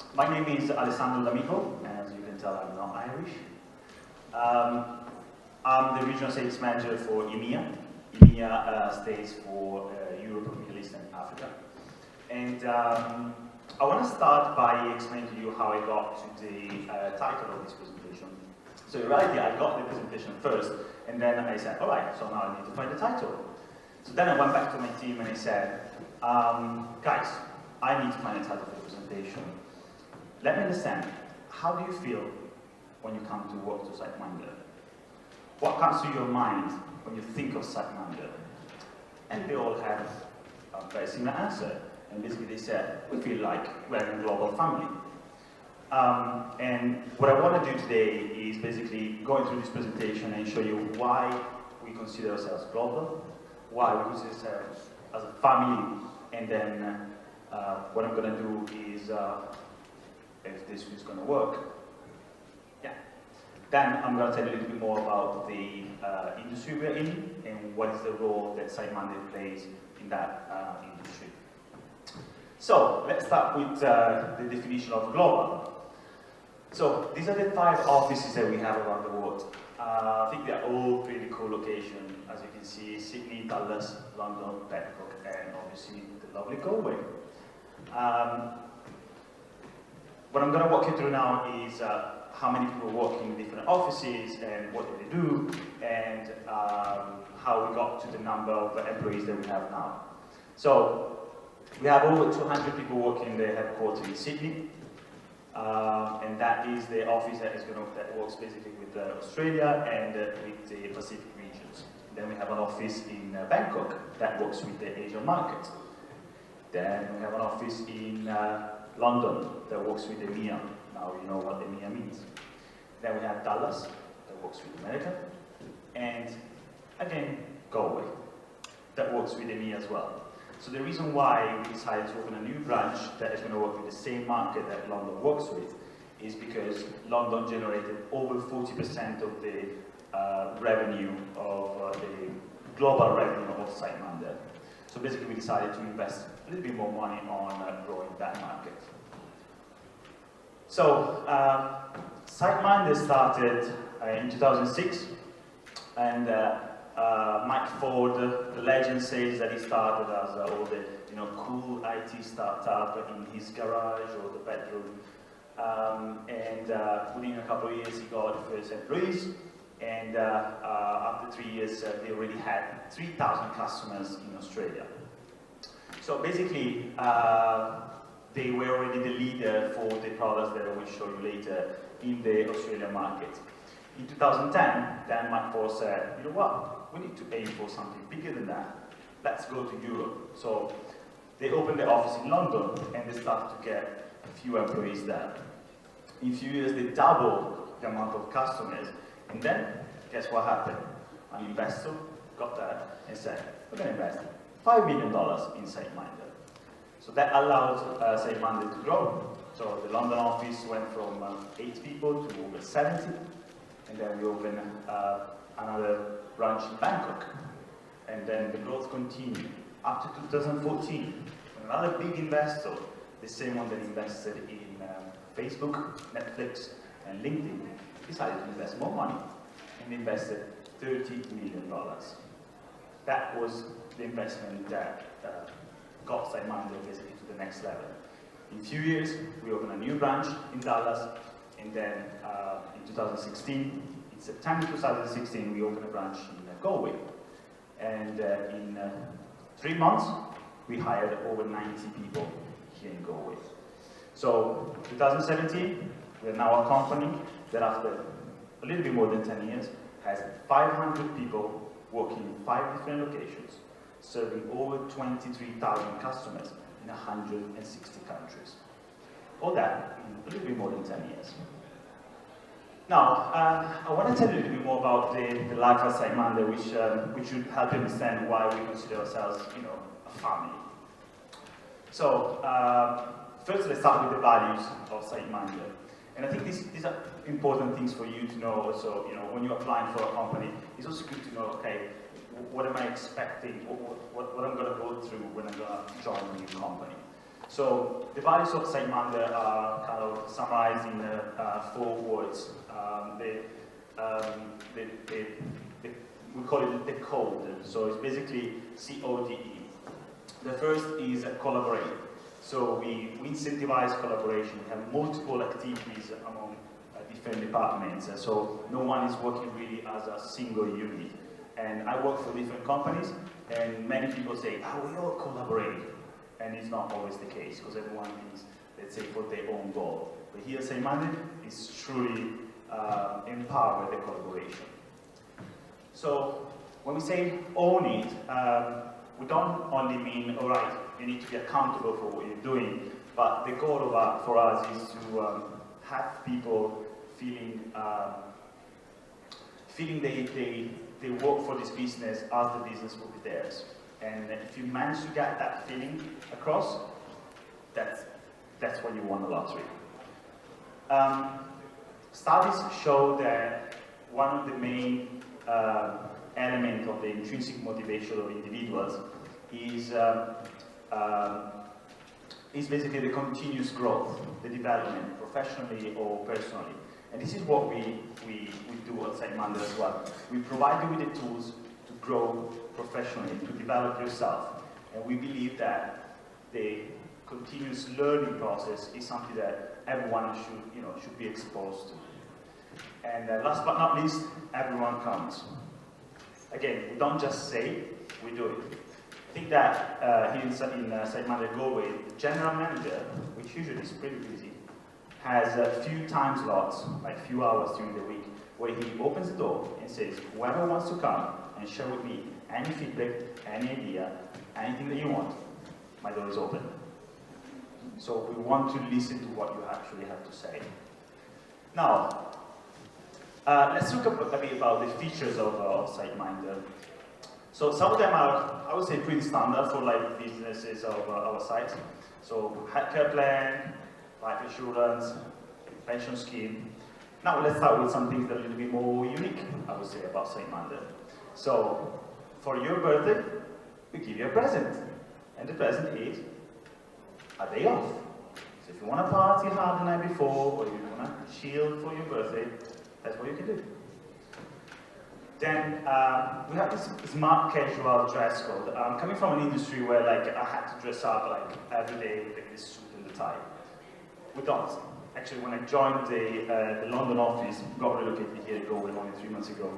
My name is Alessandro D'Amico, and as you can tell, I'm not Irish. I'm the regional sales manager for EMEA. EMEA stands for Europe, Middle East, and Africa. And I want to start by explaining to you how I got to the title of this presentation. So in reality, I got the presentation first, and then I said, all right, so now I need to find the title. So then I went back to my team and I said, guys, I need to find a title for the presentation. Let me understand, how do you feel when you come to work to Sitminder? What comes to your mind when you think of Sitminder? And they all had a very similar answer. And basically they said, we feel like we're a global family. And what I want to do today is basically going through this presentation and show you why we consider ourselves global, why we consider ourselves as a family, and then what I'm going to do is, if this is going to work, then I'm going to tell you a little bit more about the industry we're in and what is the role that Sitminder plays in that industry. So let's start with the definition of global. So these are the 5 offices that we have around the world. I think they're all pretty cool locations. As you can see, Sydney, Dallas, London, Bangkok, and obviously the lovely Galway. What I'm going to walk you through now is how many people work in different offices and what do they do, and how we got to the number of employees that we have now. So we have over 200 people working in the headquarters in Sydney, and that is the office that works basically with Australia and with the Pacific regions. Then we have an office in Bangkok that works with the Asian market. Then we have an office in London that works with EMEA. Now you know what EMEA means. Then we have Dallas that works with America. And again, Galway that works with EMEA as well. So the reason why we decided to open a new branch that is going to work with the same market that London works with is because London generated over 40% of the revenue of the global revenue of Sitminder. So basically we decided to invest a little bit more money on growing that market. So Sitminder started in 2006, and Mike Ford, the legend, says that he started as all the cool IT startup in his garage or the bedroom, and within a couple of years he got the first employees, and after 3 years they already had 3,000 customers in Australia. So basically they were already the leader for the products that I will show you later in the Australian market. In 2010, then Mike Ford said, you know what, we need to aim for something bigger than that. Let's go to Europe. So they opened the office in London and they started to get a few employees there. In a few years, they doubled the amount of customers. And then, guess what happened? An investor got there and said, we're going to invest $5 million in Sitminder. So that allowed Sitminder to grow. So the London office went from 8 people to over 70. And then we opened another branch in Bangkok. And then the growth continued up to 2014. When another big investor, the same one that invested in Facebook, Netflix, and LinkedIn, decided to invest more money and invested $30 million. That was the investment that got Sitminder basically to the next level. In a few years, we opened a new branch in Dallas, and then in 2016, in September 2016, we opened a branch in Galway. And in 3 months, we hired over 90 people here in Galway. So 2017, we're now a company that after a little bit more than 10 years has 500 people working in 5 different locations, serving over 23,000 customers in 160 countries. All that in a little bit more than 10 years. Now, I want to tell you a little bit more about the life at Sitminder, which should help you understand why we consider ourselves, a family. So, first let's start with the values of Sitminder. And I think these are important things for you to know also, when you're applying for a company. It's also good to know, okay, what am I expecting, or what I'm going to go through when I'm going to join a new company. So the values of Sitminder are kind of summarized in 4 words. We call it the code, so it's basically C-O-D-E. The first is collaborate. So we incentivize collaboration. We have multiple activities among different departments, and so no one is working really as a single unit. And I work for different companies, and many people say, oh, we all collaborate. And it's not always the case, because everyone is, let's say, for their own goal. But here, Sitminder is truly empower the collaboration. So when we say own it, we don't only mean, all right, you need to be accountable for what you're doing, but the goal for us is to have people feeling they work for this business as the business will be theirs. And if you manage to get that feeling across, that's when you won the lottery. Studies show that one of the main elements of the intrinsic motivation of individuals is basically the continuous growth, the development, professionally or personally. And this is what we do at Sitminder as well. We provide you with the tools to grow professionally, to develop yourself. And we believe that the continuous learning process is something that everyone should be exposed to. And last but not least, everyone counts. Again, we don't just say, we do it. I think that here in Sitminder Galway, the general manager, which usually is pretty busy, has a few time slots, like few hours during the week, where he opens the door and says, whoever wants to come and share with me any feedback, any idea, anything that you want, my door is open. So we want to listen to what you actually have to say. Now, let's look a bit about the features of Sitminder. So some of them are, I would say, pretty standard for like businesses of our site. So healthcare plan, life insurance, pension scheme. Now let's start with some things that are a little bit more unique, I would say, about Sitminder. So for your birthday, we give you a present. And the present is a day off. So if you want to party hard the night before, or you want to chill for your birthday, that's what you can do. Then we have this smart casual dress code. Coming from an industry where like I had to dress up like every day with like, this suit and the tie. We don't. Actually, when I joined the London office, got relocated here to Galway only 3 months ago.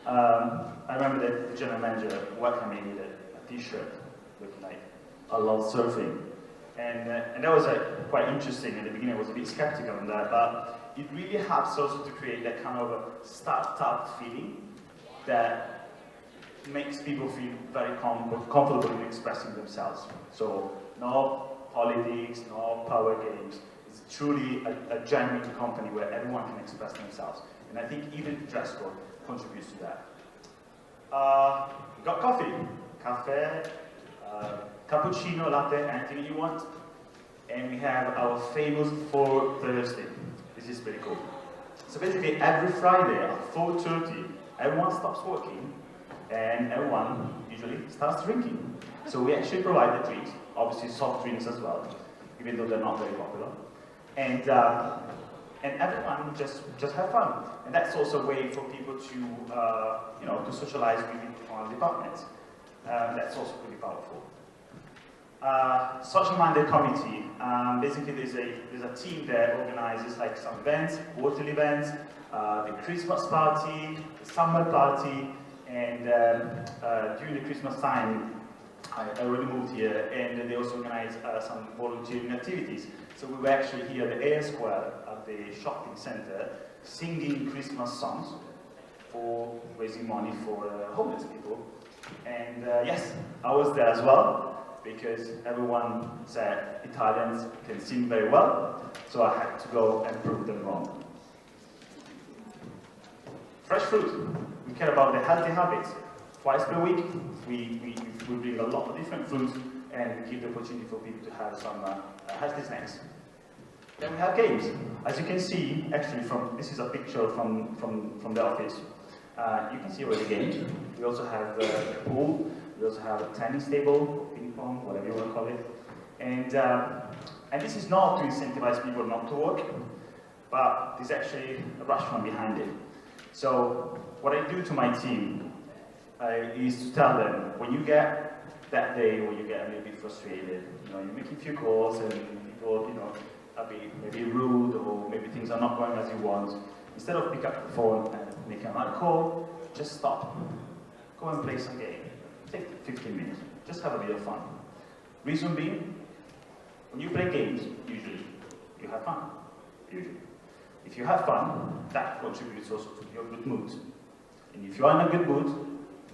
I remember that the general manager welcomed me with a t-shirt looking like I love surfing. And that was quite interesting. In the beginning I was a bit skeptical on that, but it really helps also to create that kind of a start-up feeling that makes people feel very comfortable in expressing themselves. So no politics, no power games. It's truly a genuine company where everyone can express themselves. And I think even dress code contributes to that. We've got coffee, cafe, cappuccino, latte, anything you want. And we have our famous 4 Thursday. This is pretty cool. So basically every Friday at 4:30, everyone stops working and everyone usually starts drinking. So we actually provide the drinks, obviously soft drinks as well, even though they're not very popular. And everyone just have fun. And that's also a way for people to, to socialize within different departments. That's also pretty powerful. Social Minded Committee. Basically, there's a team that organizes like some events, quarterly events, the Christmas party, the summer party, and during the Christmas time, I already moved here, and they also organize some volunteering activities. So we were actually here at the Air Square at the shopping center, singing Christmas songs for raising money for homeless people. And yes, I was there as well, because everyone said Italians can sing very well, so I had to go and prove them wrong. Fresh fruit. We care about the healthy habits. Twice per week, we bring a lot of different fruits and give the opportunity for people to have some healthy snacks. Then we have games. As you can see, actually, this is a picture from the office. You can see already games. We also have a pool. We also have a tennis table, ping pong, whatever you want to call it. And this is not to incentivize people not to work, but there's actually a rationale behind it. So what I do to my team is to tell them, when you get that day where you get a little bit frustrated, you're making a few calls and people, are maybe rude or maybe things are not going as you want, instead of pick up the phone and make another call, just stop. Go and play some game. Take 15 minutes. Just have a bit of fun. Reason being, when you play games, usually, you have fun. Usually. If you have fun, that contributes also to your good mood. And if you are in a good mood,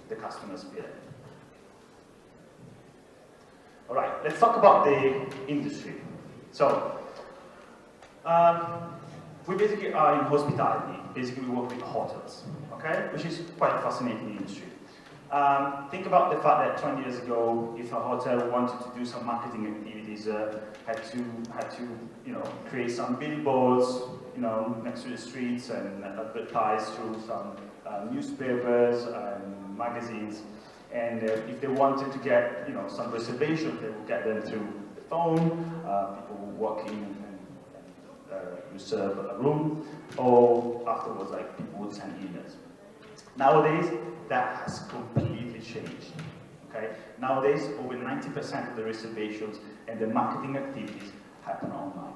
the customers feel it. All right, let's talk about the industry. So, we basically are in hospitality. Basically, we work with hotels, okay? Which is quite a fascinating industry. Think about the fact that 20 years ago, if a hotel wanted to do some marketing activities, had to create some billboards, next to the streets and advertise through some newspapers and magazines. And if they wanted to get, some reservations, they would get them through the phone. People would walk in and reserve a room, or afterwards, people would send emails. Nowadays, that has completely changed. Okay? Nowadays, over 90% of the reservations and the marketing activities happen online.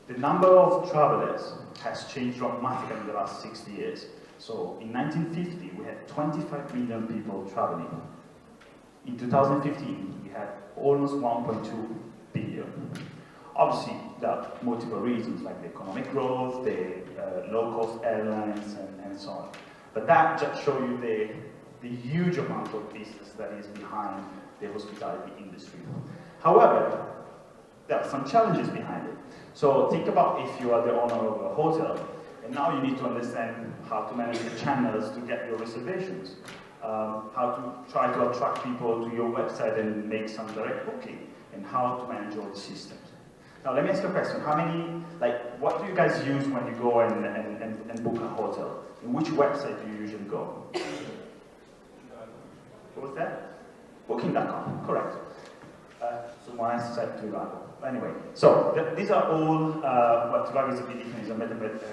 The number of travelers has changed dramatically in the last 60 years. So in 1950, we had 25 million people traveling. In 2015, we had almost 1.2 billion. Obviously, there are multiple reasons, like the economic growth, the low-cost airlines, and so on. But that just shows you the huge amount of business that is behind the hospitality industry. However, there are some challenges behind it. So think about if you are the owner of a hotel, and now you need to understand how to manage the channels to get your reservations, how to try to attract people to your website and make some direct booking, and how to manage all the systems. Now let me ask you a question. What do you guys use when you go and book a hotel? In which website do you usually go? What was that? Booking.com, correct. Someone else said Trivago. Anyway, so these are all, Trivago is a bit different, it's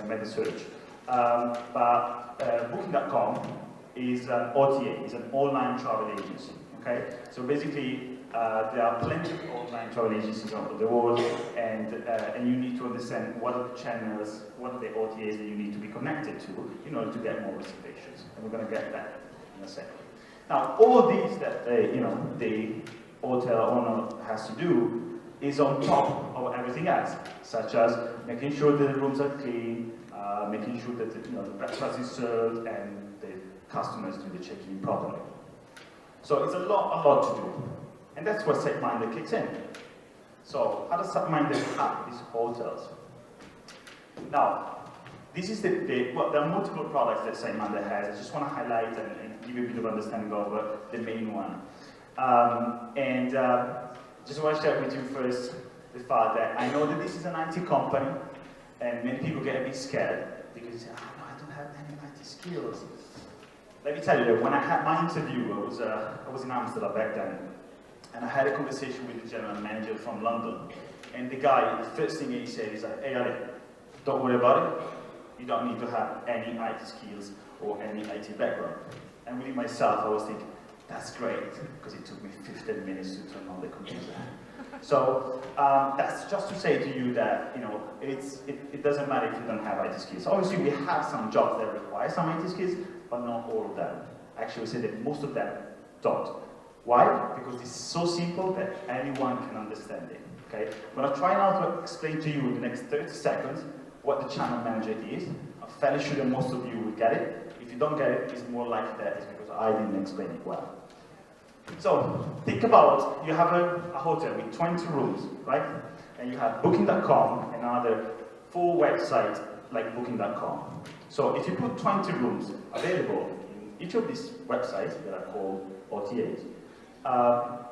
a meta search. But Booking.com is an OTA, it's an online travel agency, okay? So basically, there are plenty of online travel agencies over the world, and you need to understand what are the channels, what are the OTAs that you need to be connected to in order to get more reservations. And we're going to get that in a second. Now, all these that the hotel owner has to do is on top of everything else, such as making sure that the rooms are clean, making sure that the breakfast is served, and the customers do the check-in properly. So it's a lot to do. And that's where Sitminder kicks in. So how does Sitminder hack these hotels? Now, this is well, there are multiple products that Sitminder has. I just want to highlight and give you a bit of understanding of the main one. Just want to share with you first the fact that I know that this is an IT company, and many people get a bit scared because they say, oh, no, I don't have any IT skills. Let me tell you that when I had my interview, I was in Amsterdam back then, and I had a conversation with the general manager from London. And the guy, the first thing he said is like, hey Ali, don't worry about it. You don't need to have any IT skills or any IT background. And within myself, I was thinking, that's great, because it took me 15 minutes to turn on the computer. So that's just to say to you that it doesn't matter if you don't have IT skills. Obviously, we have some jobs that require some IT skills, but not all of them. Actually, I would say that most of them don't. Why? Because it's so simple that anyone can understand it. Okay? I'm going to try now to explain to you in the next 30 seconds what the channel manager is. I'm fairly sure that most of you will get it. If you don't get it, it's more likely that it's because I didn't explain it well. So, think about, you have a hotel with 20 rooms, right? And you have Booking.com and another full website like Booking.com. So, if you put 20 rooms available in each of these websites that are called OTAs,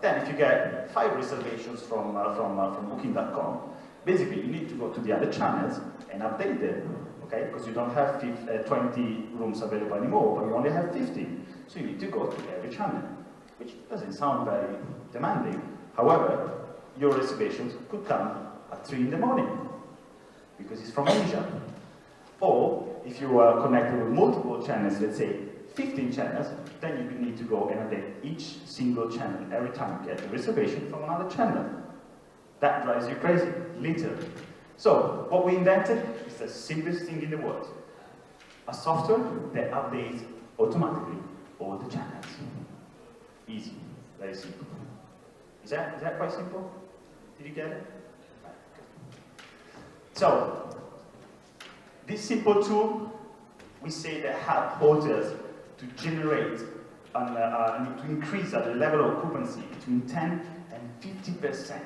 then if you get 5 reservations from Booking.com, basically you need to go to the other channels and update them, okay? Because you don't have 20 rooms available anymore, but you only have 15. So you need to go to every channel, which doesn't sound very demanding. However, your reservations could come at 3 in the morning, because it's from Asia. Or, if you are connected with multiple channels, let's say 15 channels, then you need to go and update each single channel every time you get a reservation from another channel. That drives you crazy, literally. So, what we invented is the simplest thing in the world. A software that updates automatically all the channels. Easy, very simple. Is that quite simple? Did you get it? Right, good. So, this simple tool, we say that help hotels to generate to increase the level of occupancy between 10 and 50%.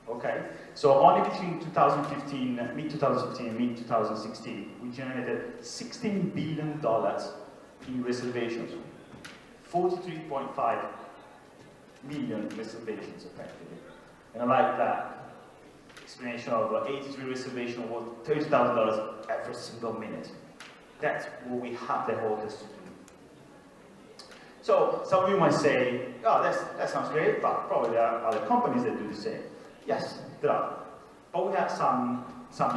Okay? So only between 2015, mid-2015 and mid-2016, we generated $16 billion in reservations. 43.5 million reservations, effectively. And I like that explanation of 83 reservations worth $30,000 every single minute. That's what we have the hotels to do. So some of you might say, oh, that sounds great, but probably there are other companies that do the same. Yes, there are. But we have some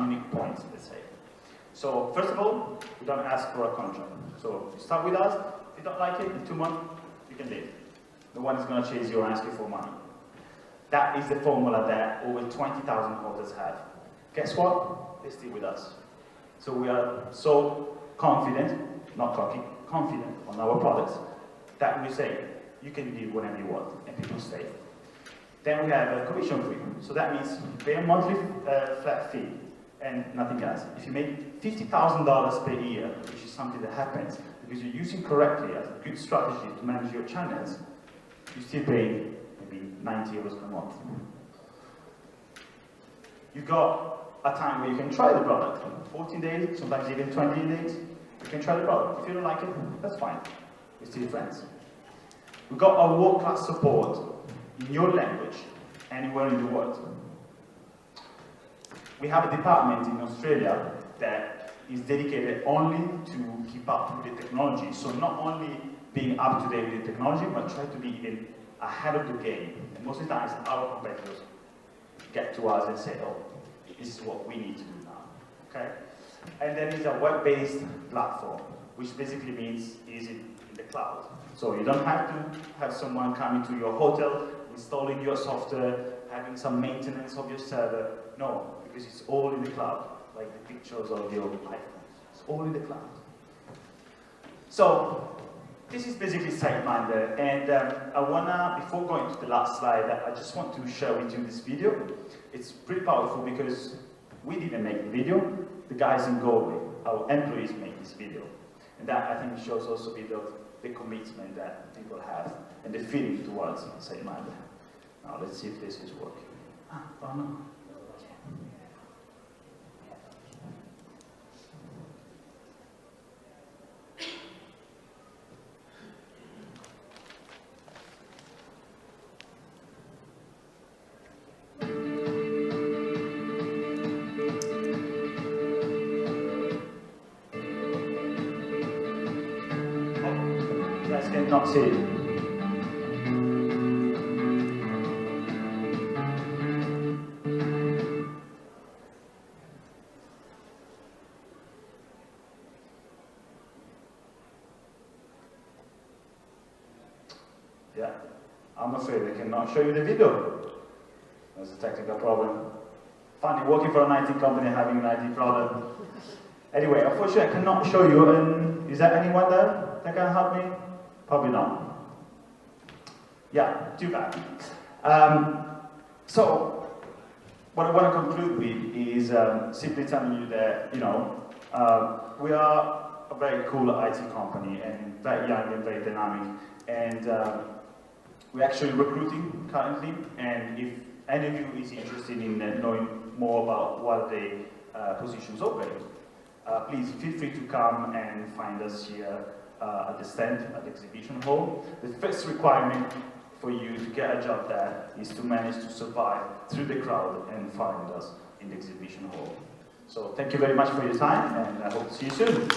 unique points, let's say. So first of all, we don't ask for a contract. So you start with us. If you don't like it, in 2 months, you can leave. No one is going to chase you or ask you for money. That is the formula that over 20,000 hotels have. Guess what? They stay with us. So we are so confident, not cocky, confident on our products, that we say, you can leave whenever you want, and people stay. Then we have a commission free. So that means you pay a monthly flat fee and nothing else. If you make $50,000 per year, which is something that happens because you're using correctly as a good strategy to manage your channels, you still pay maybe 90 euros per month. You've got a time where you can try the product, 14 days, sometimes even 20 days. You can try the product. If you don't like it, that's fine. We're still friends. We've got our world-class support in your language, anywhere in the world. We have a department in Australia that is dedicated only to keep up with the technology. So not only being up to date with the technology, but try to be even ahead of the game. And most of the times, our competitors get to us and say, oh, this is what we need to do now, okay? And then it's a web-based platform, which basically means is in the cloud. So you don't have to have someone coming to your hotel, installing your software, having some maintenance of your server. No, because it's all in the cloud, like the pictures of your iPhone. It's all in the cloud. So this is basically Sitminder, and before going to the last slide, I just want to share with you this video. It's pretty powerful because we didn't make the video, the guys in Galway, our employees made this video. And that, I think, shows also a bit of the commitment that people have and the feeling towards Sitminder. Now, let's see if this is working. Oh no. You guys cannot see it. Yeah, I'm afraid I cannot show you the video. There's a technical problem. Funny, working for an IT company having an IT problem. Anyway, unfortunately I cannot show you. Is there anyone there that can help me? Probably not. Yeah, too bad. So, what I want to conclude with is simply telling you that, we are a very cool IT company and very young and very dynamic. And we're actually recruiting currently. And if any of you is interested in knowing more about what the positions open, please feel free to come and find us here at the stand, at the exhibition hall. The first requirement for you to get a job there is to manage to survive through the crowd and find us in the exhibition hall. So thank you very much for your time, and I hope to see you soon.